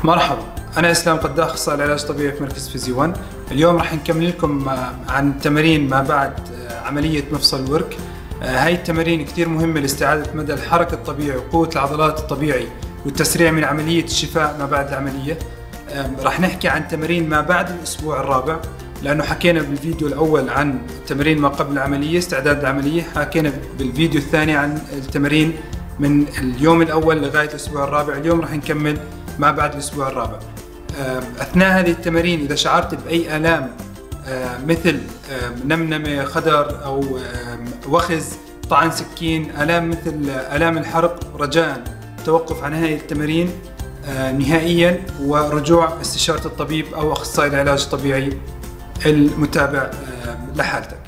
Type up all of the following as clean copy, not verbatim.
مرحبا، أنا اسلام قداح، أخصائي العلاج الطبيعي في مركز فيزيو 1. اليوم راح نكمل لكم عن تمارين ما بعد عملية مفصل الورك. هاي التمارين كثير مهمة لاستعادة مدى الحركة الطبيعي وقوة العضلات الطبيعي والتسريع من عملية الشفاء ما بعد العملية. راح نحكي عن تمارين ما بعد الاسبوع الرابع، لأنه حكينا بالفيديو الأول عن تمارين ما قبل العملية، استعداد العملية. حكينا بالفيديو الثاني عن التمارين من اليوم الأول لغاية الاسبوع الرابع. اليوم راح نكمل ما بعد الاسبوع الرابع. أثناء هذه التمارين إذا شعرت بأي آلام مثل نمنمة، خدر أو وخز، طعن سكين، آلام مثل آلام الحرق، رجاء توقف عن هذه التمارين نهائيا ورجوع استشارة الطبيب أو أخصائي العلاج الطبيعي المتابع لحالتك.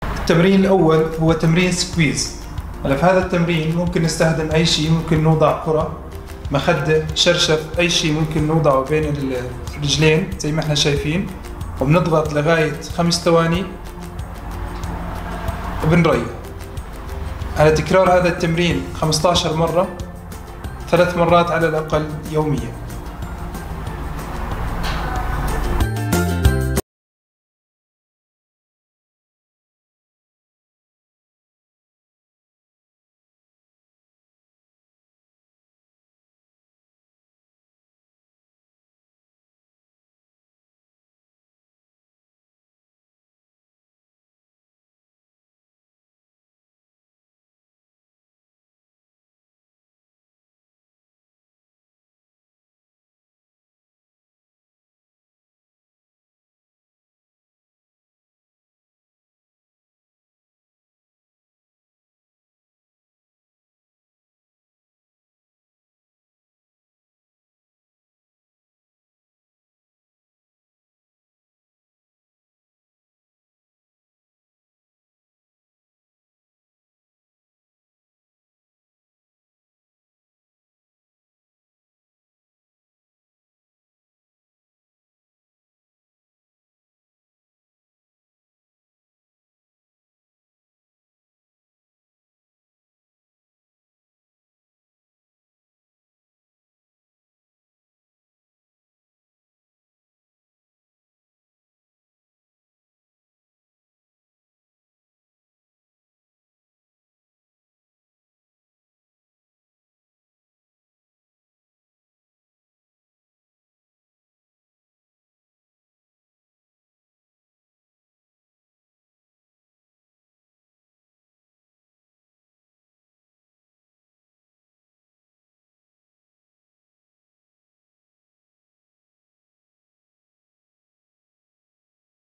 التمرين الأول هو تمرين سكويز. هلا في هذا التمرين ممكن نستخدم أي شيء، ممكن نوضع كرة، مخدة، شرشف، أي شيء ممكن نوضعه بين الرجلين زي ما احنا شايفين، وبنضغط لغاية 5 ثواني وبنريح. على تكرار هذا التمرين 15 مرة، 3 مرات على الأقل يوميا.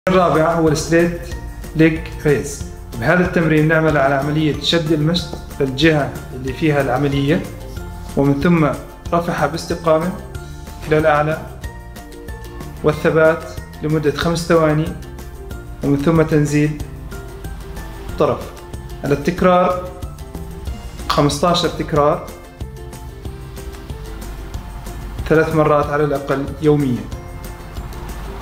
الرابع هو الستريت ليج ريز. بهذا التمرين نعمل على عملية شد المشط في الجهة اللي فيها العملية، ومن ثم رفعها باستقامة إلى الأعلى والثبات لمدة 5 ثواني، ومن ثم تنزيل طرف. على التكرار 15 تكرار، 3 مرات على الأقل يوميا.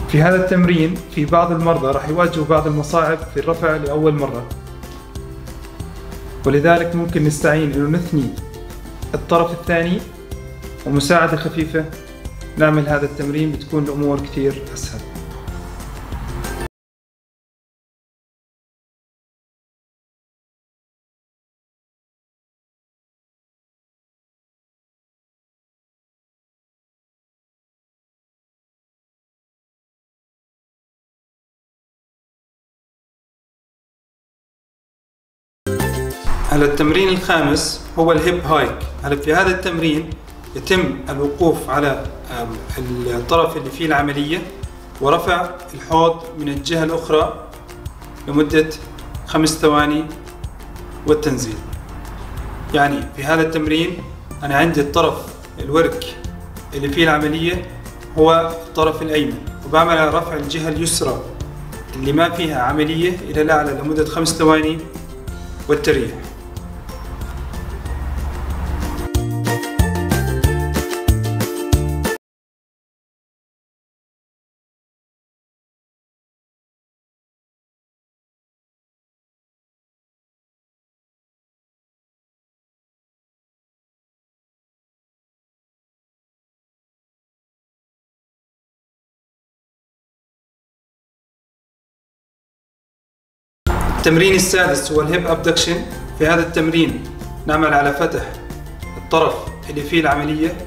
في هذا التمرين في بعض المرضى راح يواجهوا بعض المصاعب في الرفع لأول مرة، ولذلك ممكن نستعين إنه نثني الطرف الثاني ومساعدة خفيفة نعمل هذا التمرين، بتكون الأمور كثير أسهل. هلا التمرين الخامس هو الهيب هايك. هلا في هذا التمرين يتم الوقوف على الطرف اللي فيه العملية ورفع الحوض من الجهة الأخرى لمدة 5 ثواني والتنزيل. يعني في هذا التمرين أنا عندي الطرف الورك اللي فيه العملية هو الطرف الأيمن، وبعمل على رفع الجهة اليسرى اللي ما فيها عملية إلى الأعلى لمدة 5 ثواني والتريح. التمرين السادس هو الهيب ابدكشن. في هذا التمرين نعمل على فتح الطرف اللي فيه العملية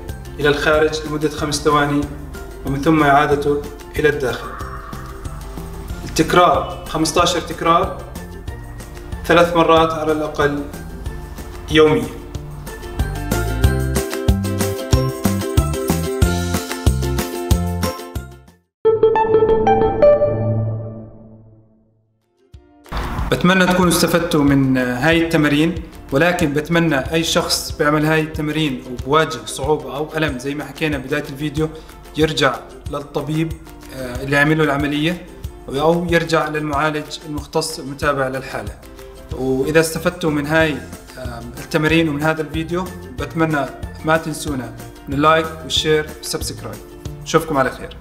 إلى الخارج لمدة 5 ثواني ومن ثم إعادته إلى الداخل. التكرار 15 تكرار 3 مرات على الأقل يوميا. بتمنى تكونوا استفدتوا من هاي التمارين، ولكن بتمنى أي شخص بيعمل هاي التمارين وبواجه صعوبة أو ألم زي ما حكينا بداية الفيديو يرجع للطبيب اللي عمله العملية أو يرجع للمعالج المختص المتابع للحالة. وإذا استفدتوا من هاي التمارين ومن هذا الفيديو بتمنى ما تنسونا من اللايك والشير والسبسكرايب. نشوفكم على خير.